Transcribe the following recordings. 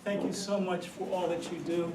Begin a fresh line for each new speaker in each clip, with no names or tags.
Thank you so much for all that you do.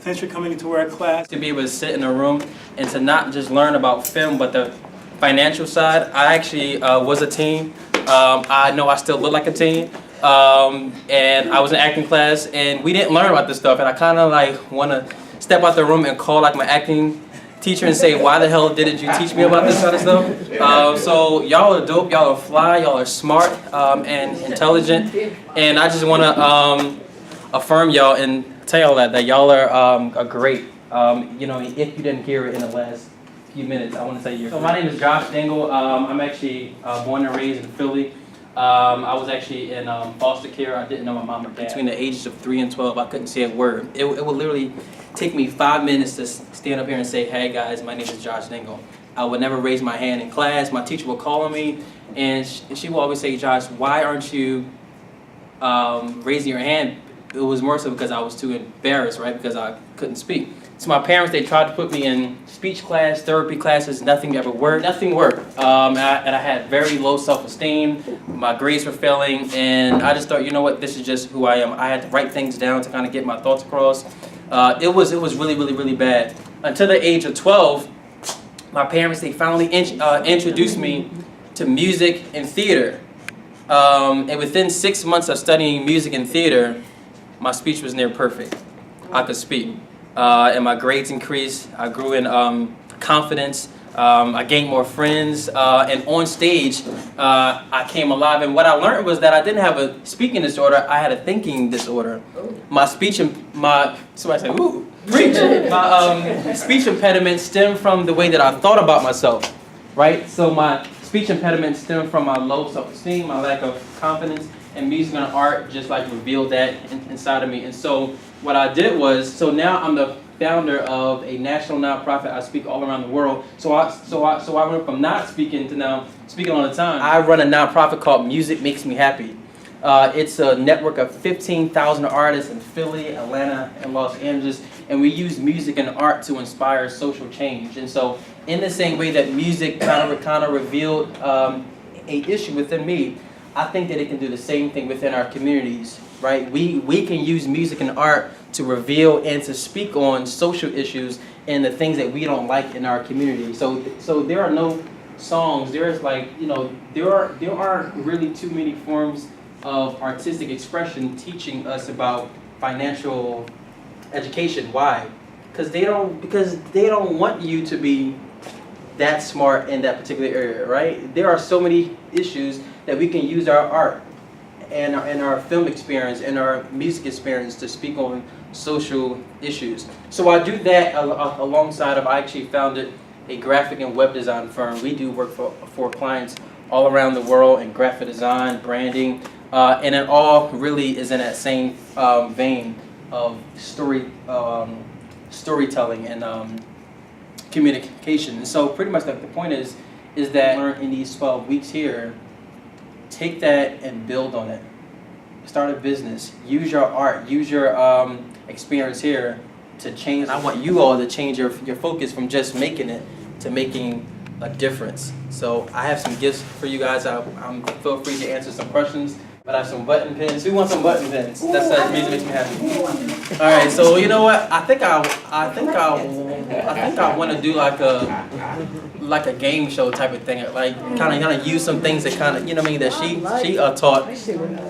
Thanks for coming into our class.
To be able to sit in a room and to not just learn about film, but the financial side. I actually was a teen. I know I still look like a teen. And I was in acting class, and we didn't learn about this stuff. And I kind of like want to step out the room and call like my acting teacher and say, why the hell didn't you teach me about this kind of stuff? So y'all are dope, y'all are fly, y'all are smart and intelligent. And I just want to affirm y'all and tell y'all that y'all are great. You know, if you didn't hear it in the last few minutes, I want to tell you. So my name is Josh Dingle. I'm actually born and raised in Philly. I was actually in foster care. I didn't know my mom or dad. Between the ages of 3 and 12, I couldn't say a word. It would literally take me 5 minutes to stand up here and say, hey guys, my name is Josh Dingle. I would never raise my hand in class. My teacher would call on me, and she would always say, Josh, why aren't you raising your hand? It was more so because I was too embarrassed, right? Because I couldn't speak. So my parents, they tried to put me in speech class, therapy classes, nothing ever worked. Nothing worked. And I had very low self-esteem. My grades were failing, and I just thought, you know what, this is just who I am. I had to write things down to kind of get my thoughts across. It was really, really, really bad. Until the age of 12, my parents, they finally introduced me to music and theater. And within 6 months of studying music and theater, my speech was near perfect. I could speak. And my grades increased. I grew in confidence. I gained more friends. And on stage, I came alive. And what I learned was that I didn't have a speaking disorder. I had a thinking disorder. My speech and somebody say, ooh, preach. My speech impediment stemmed from the way that I thought about myself, right? So my speech impediment stemmed from my low self-esteem, my lack of confidence, and music and art just like revealed that inside of me. And so what I did was, so now I'm the founder of a national nonprofit. I speak all around the world. So I went from not speaking to now speaking all the time. I run a nonprofit called Music Makes Me Happy. It's a network of 15,000 artists in Philly, Atlanta, and Los Angeles, and we use music and art to inspire social change. And so in the same way that music kind of revealed a issue within me, I think that it can do the same thing within our communities, right? We can use music and art to reveal and to speak on social issues and the things that we don't like in our community. So there are no songs. There's like, you know, there aren't really too many forms of artistic expression teaching us about financial education. Why? Because they don't want you to be that smart in that particular area, right? There are so many issues that we can use our art and our film experience and our music experience to speak on social issues. So I do that alongside of, I actually founded a graphic and web design firm. We do work for clients all around the world in graphic design, branding, and it all really is in that same vein of storytelling and communication. And so pretty much like the point is that learn in these 12 weeks here, take that and build on it. Start a business. Use your art. Use your experience here to change. And I want you all to change your focus from just making it to making a difference. So I have some gifts for you guys. I'm feel free to answer some questions. But I have some button pins. Who wants some button pins? That's music makes me happy. All right. So you know what? I think I want to do like a game show type of thing. Like kind of use some things that kind of, you know what I mean, that she taught.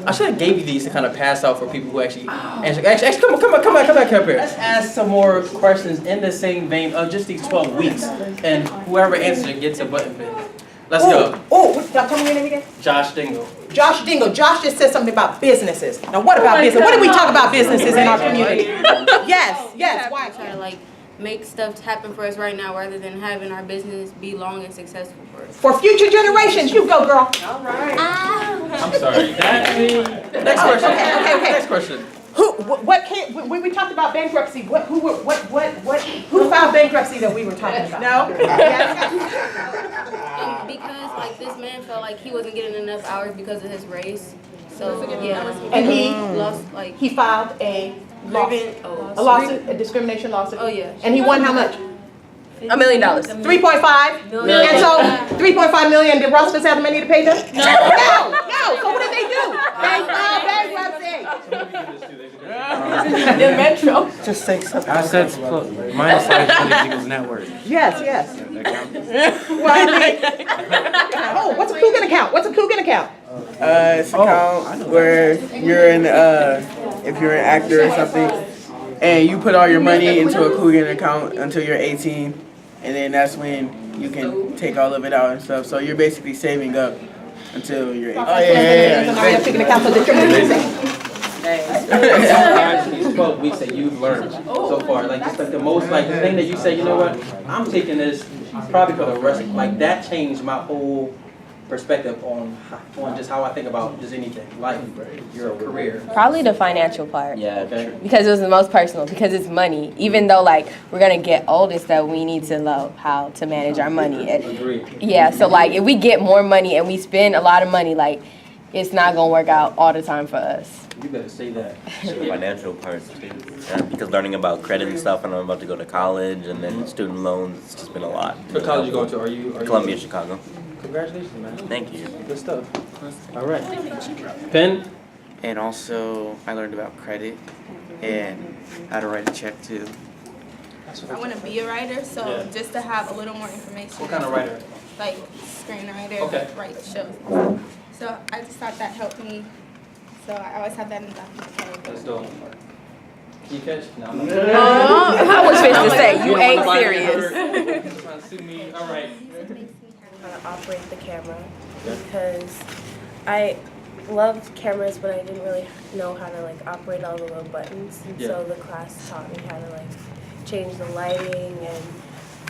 I should have gave you these to kind of pass out for people who actually answer. Actually, come back up here. Let's ask some more questions in the same vein of just these 12 weeks, and whoever answers it gets a button pin. Let's go.
Oh, y'all tell me your name again?
Josh Dingle.
Josh Dingle. Josh just said something about businesses. Now, what about business? What did we talk about businesses in our community? Yes. Why?
Try to like make stuff happen for us right now, rather than having our business be long and successful for us.
For future generations, you go, girl.
All right.
I'm sorry. Next question.
Okay.
Next question.
When we talked about bankruptcy, who filed bankruptcy that we were talking about? No?
And because like this man felt like he wasn't getting enough hours because of his race, so yeah.
And he
lost like
he filed a lawsuit, a discrimination lawsuit.
Oh yeah.
And he won how much?
$1 million.
3.5 million. And so 3.5 million. Did Rossman's have the money to pay them? No. So what did they do? They filed bankruptcy. The Metro.
Just say something.
I said minus like for the Jingles Network.
Yes, yes.
That counts?
Well, I mean, oh, what's a Coogan account? What's a Coogan account?
It's an account where you're in, if you're an actor or something, and you put all your money into a Coogan account until you're 18, and then that's when you can take all of it out and stuff. So you're basically saving up until you're 18. Oh, yeah.
Coogan account so that you're moving.
These 12 weeks that you've learned so far, like just like the most like thing that you say, you know what, I'm taking this probably for the rest, like that changed my whole perspective on just how I think about just anything, life, your career.
Probably the financial part.
Yeah, okay.
Because it was the most personal, because it's money. Even though like we're gonna get old and stuff, we need to know how to manage our money.
Agreed.
Yeah, so like if we get more money and we spend a lot of money, like it's not gonna work out all the time for us.
You better say that.
The financial parts too. Yeah, because learning about credit and stuff, and I'm about to go to college, and then student loans, it's just been a lot.
What college you going to? Are you
Columbia, Chicago.
Congratulations, man.
Thank you.
Good stuff. All right. Pen?
And also, I learned about credit and how to write a check too.
I want to be a writer, so
Yeah.
just to have a little more information.
What kind of writer?
Like screenwriter,
Okay.
write shows. So I just thought that helped me. So I always have that in the back of my head.
Let's go. Can you catch? No, I'm not.
I was fit to say, you ain't
Nobody
serious.
heard. Trying to sue me. All right.
How to operate the camera because I loved cameras, but I didn't really know how to like operate all the little buttons. And so the class taught me how to like change the lighting and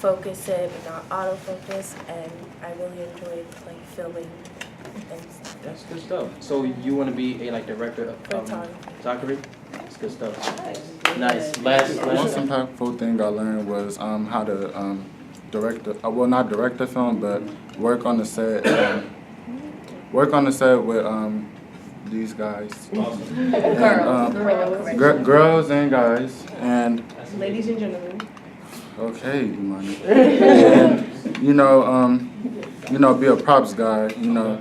focus it, but not autofocus. And I really enjoyed like filming and stuff.
That's good stuff. So you want to be a like director of photography? That's good stuff. Nice. Last
Most impactful thing I learned was how to direct not direct a film, but work on the set. Work on the set with these guys, girls and guys, and
Ladies and gentlemen.
okay, money. And you know, be a props guy. You know.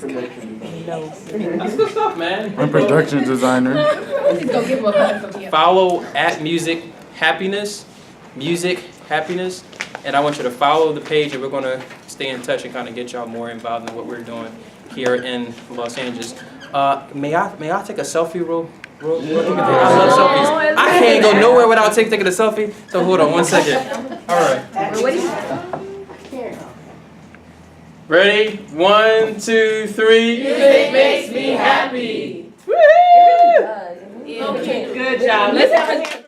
That's good stuff, man.
I'm a production designer.
Follow at Music Happiness, and I want you to follow the page, and we're gonna stay in touch and kind of get y'all more involved in what we're doing here in Los Angeles. May I take a selfie, real quick? I love selfies. I can't go nowhere without taking a selfie. So hold on 1 second. All right. Ready? 1, 2, 3.
Music makes me happy. Woo! Good job. Let's have a